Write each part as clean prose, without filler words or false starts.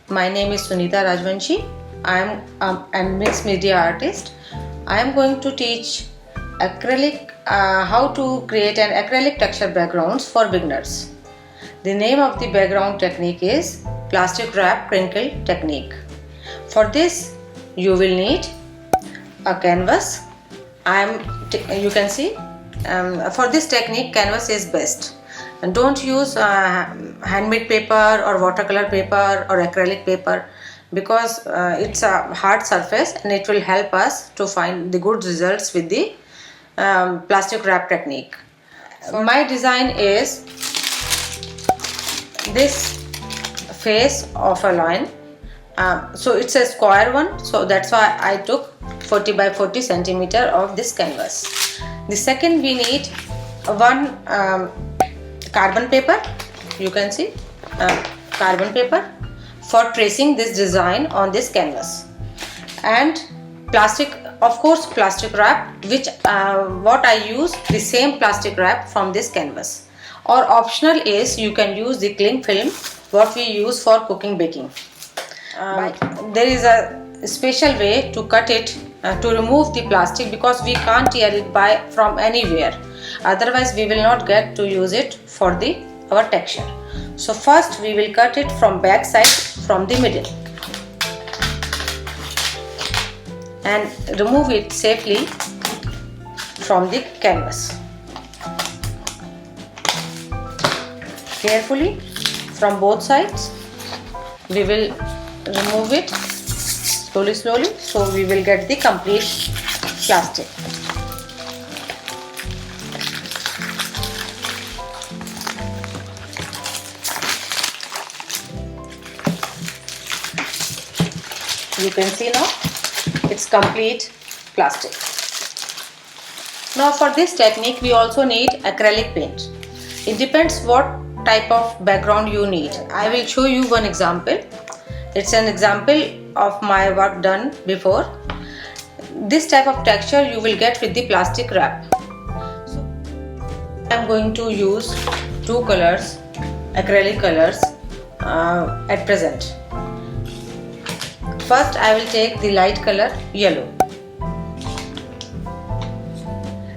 My name is Sunita Rajvanshi. I am a mixed media artist. I am going to teach acrylic, how to create an acrylic texture backgrounds for beginners. The name of the background technique is plastic wrap crinkle technique. For this, you will need a canvas. You can see, for this technique, canvas is best. And don't use handmade paper or watercolor paper or acrylic paper, because it's a hard surface and it will help us to find the good results with the plastic wrap technique. My design is this face of a lion. So it's a square one, so that's why I took 40 by 40 centimeter of this canvas. The second, we need one carbon paper. You can see carbon paper for tracing this design on this canvas, and plastic, of course, plastic wrap, which what I use the same plastic wrap from this canvas, or optional is you can use the cling film what we use for cooking baking. There is a special way to cut it to remove the plastic, because we can't tear it from anywhere, otherwise we will not get to use it for our texture. So first we will cut it from back side, from the middle, and remove it safely from the canvas. Carefully from both sides we will remove it slowly, so we will get the complete plastic. You can see now it's complete plastic. Now for this technique we also need acrylic paint. It depends what type of background you need. I will show you one example. It's an example of my work done before. This type of texture you will get with the plastic wrap. So I am going to use two colors, acrylic colors at present. First I will take the light color yellow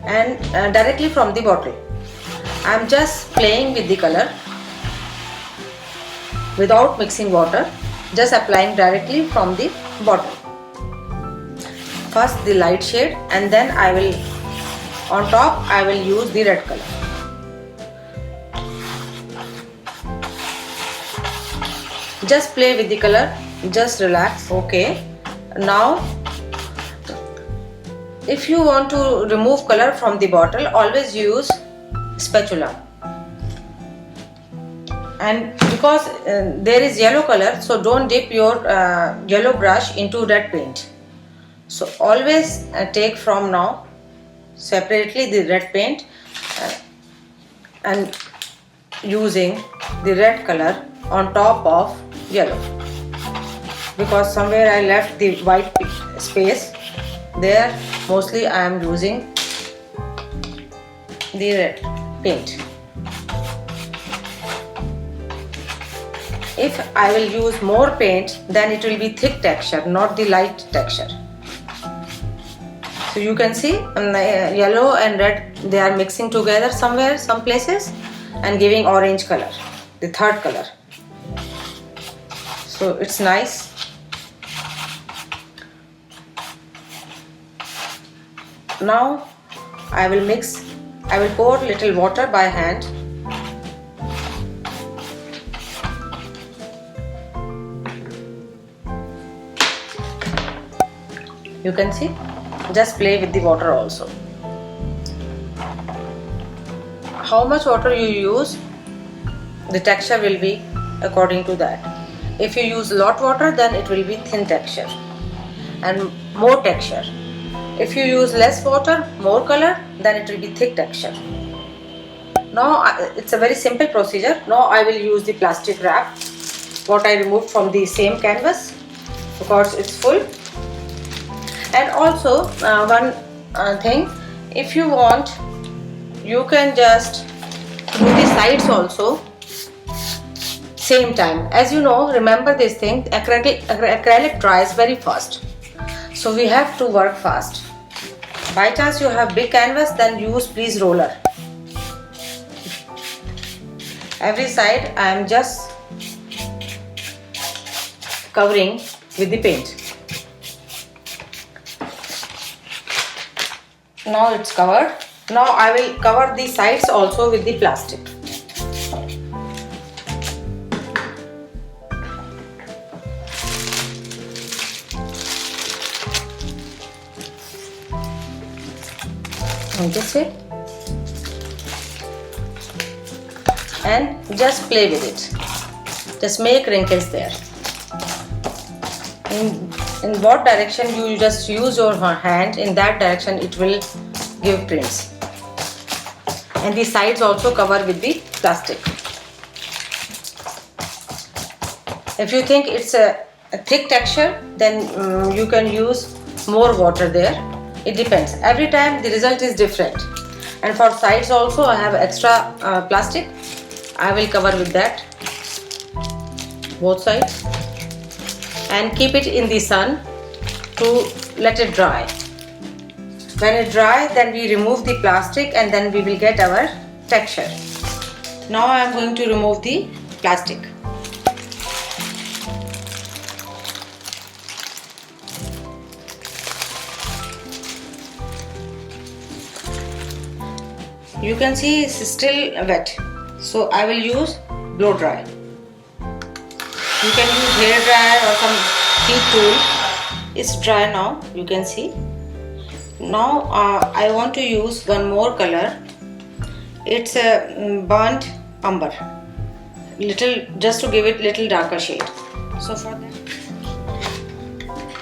and directly from the bottle. I am just playing with the color without mixing water, just applying directly from the bottle. First the light shade, and then on top I will use the red color. Just play with the color, just relax. Okay, now if you want to remove color from the bottle, always use spatula. And because there is yellow color, so don't dip your yellow brush into red paint. So always take from now separately the red paint and using the red color on top of yellow, because somewhere I left the white space there. Mostly I am using the red paint. If I will use more paint, then it will be thick texture, not the light texture. So you can see yellow and red, they are mixing together somewhere, some places, and giving orange color, the third color. So it's nice. Now I will pour little water by hand. You can see, just play with the water also. How much water you use, the texture will be according to that. If you use lot water, then it will be thin texture and more texture. If you use less water, more color, then it will be thick texture. Now it's a very simple procedure. Now I will use the plastic wrap, what I removed from the same canvas, because it's full. And also one thing, if you want, you can just do the sides also same time. As you know, remember this thing, acrylic dries very fast. So we have to work fast. By chance you have big canvas, then use please roller. Every side I am just covering with the paint. Now it's covered. Now I will cover the sides also with the plastic. This way, and just play with it. Just make wrinkles there. In what direction you just use your hand, in that direction it will give prints. And the sides also cover with the plastic. If you think it's a thick texture, then you can use more water there. It depends. Every time the result is different. And for sides also I have extra plastic. I will cover with that both sides and keep it in the sun to let it dry. When it dry, then we remove the plastic and then we will get our texture. Now I am going to remove the plastic. You can see it's still wet, so I will use blow dry. You can use hair dryer or some heat tool. It's dry now, you can see. Now I want to use one more color. It's a burnt umber, little, just to give it little darker shade. So for that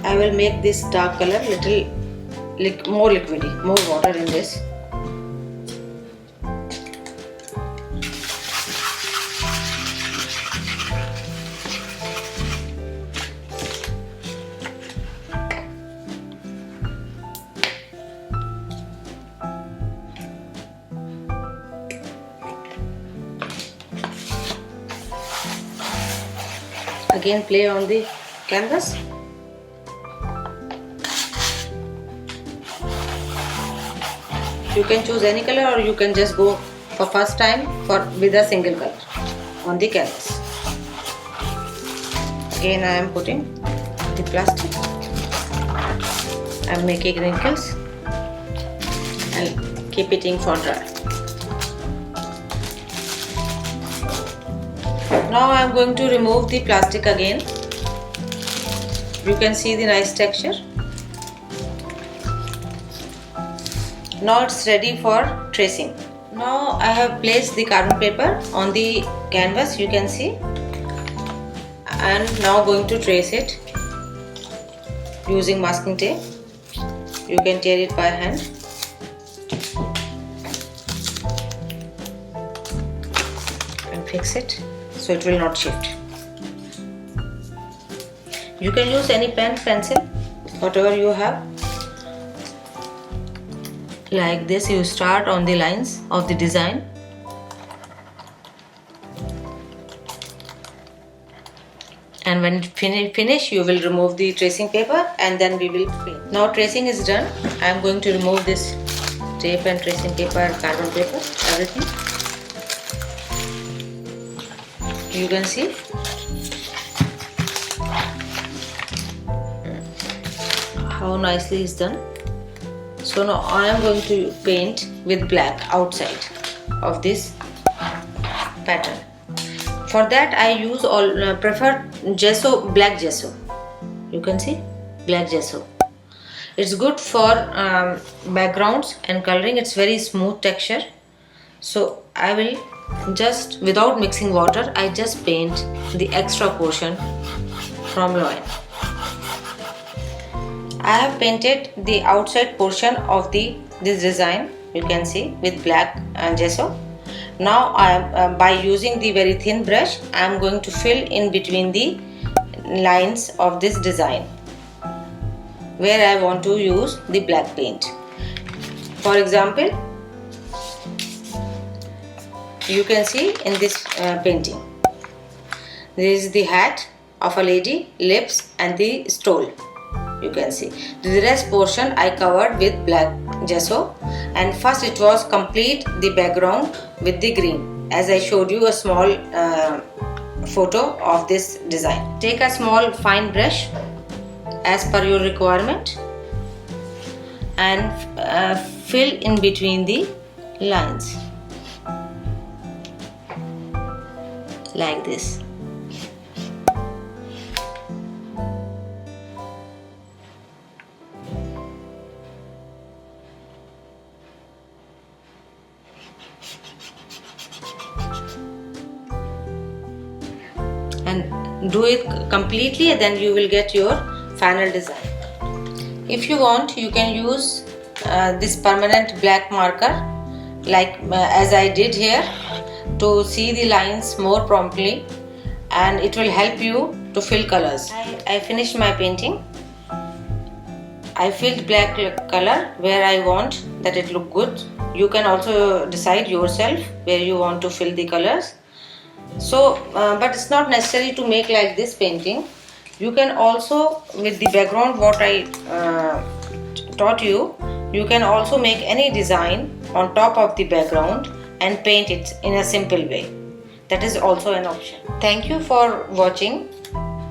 I will make this dark color little more liquidy, more water in this. Again play on the canvas. You can choose any color or you can just go for first time with a single color on the canvas. Again I am putting the plastic. I am making wrinkles and keep it in for dry. Now I am going to remove the plastic again. You can see the nice texture. Now it's ready for tracing. Now I have placed the carbon paper on the canvas, you can see, and now going to trace it using masking tape. You can tear it by hand. And fix it so it will not shift. You can use any pen, pencil, whatever you have. Like this, you start on the lines of the design. And when it finish, you will remove the tracing paper and then we will paint. Now tracing is done. I am going to remove this tape and tracing paper, carbon paper, everything. You can see how nicely it's done. So now I am going to paint with black outside of this pattern. For that I use prefer gesso, black gesso. You can see black gesso. It's good for backgrounds and coloring. It's very smooth texture. So I will just, without mixing water, I just paint the extra portion from loin. I have painted the outside portion of this design, you can see, with black gesso. Now by using the very thin brush, I am going to fill in between the lines of this design where I want to use the black paint. For example, you can see in this painting, There is the hat of a lady, lips and the stole. You can see the rest portion I covered with black gesso, and first it was complete the background with the green, as I showed you a small photo of this design. Take a small fine brush as per your requirement and fill in between the lines like this. And do it completely, and then you will get your final design. If you want, you can use this permanent black marker like as I did here to see the lines more promptly, and it will help you to fill colors. I finished my painting. I filled black color where I want that it look good. You can also decide yourself where you want to fill the colors. So but it's not necessary to make like this painting. You can also, with the background what I taught you, you can also make any design on top of the background and paint it in a simple way. That is also an option. Thank you for watching.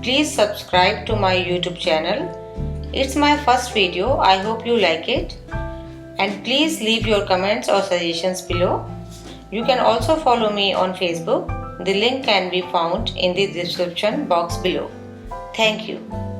Please subscribe to my YouTube channel. It's my first video. I hope you like it, and please leave your comments or suggestions below. You can also follow me on Facebook. The link can be found in the description box below. Thank you.